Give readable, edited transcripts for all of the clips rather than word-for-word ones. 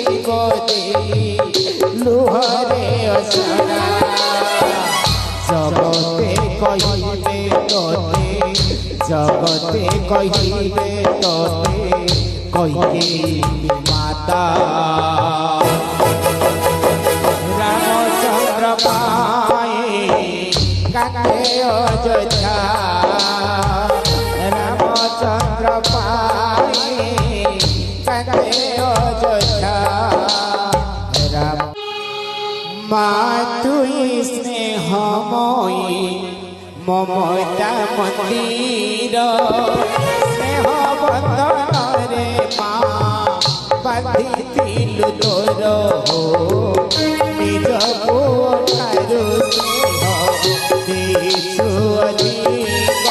जीव दे लुहरे असरा जगते कहिबे तोते जगते कहिबे तोते कहिके माता रामचंद्र पाए काके अयोध्या रामचंद्र पाए काके अयोध्या राम मातुई स्नेहमयी ममता मंदिर स्नेह बंधन रे माँ बांधिथिलु तोर निज पुओ स्नेह देशु अधिक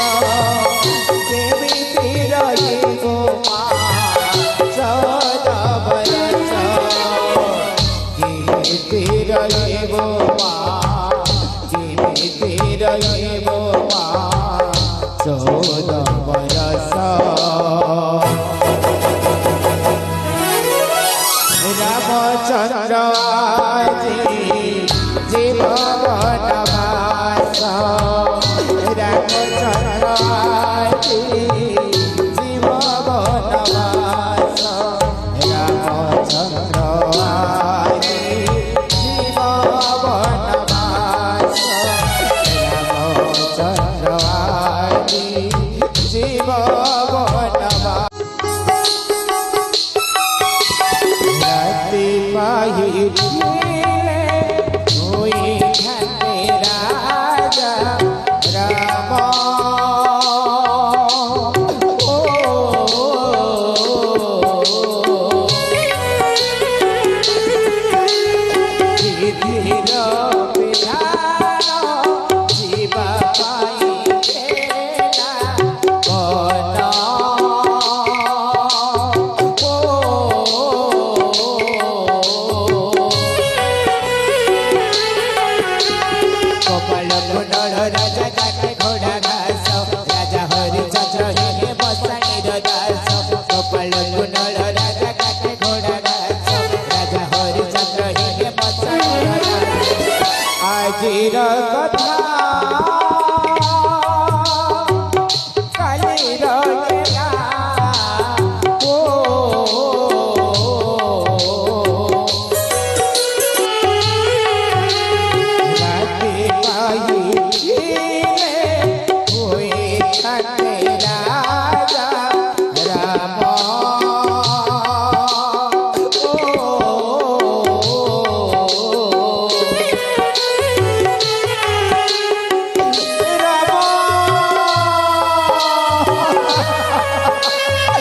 जेमिति रहिबो माँ 14 बरस जेमिति रहिबो माँ जेमिति रहिबो माँ 14 बरस रामचंद्र जीव वनवास रामचंद्र जीव वनवास रामचंद्र जीव वनवास रामचंद्र जीव वनवास राजा राम जीवा राजा काटे घोड़ा घास राजा हरिचंद्र हे बसाणीर दास गोपाल कुंडल राजा काटे घोड़ा घास राजा हरिचंद्र हे बसाणीर दास आजिर कथा कालीर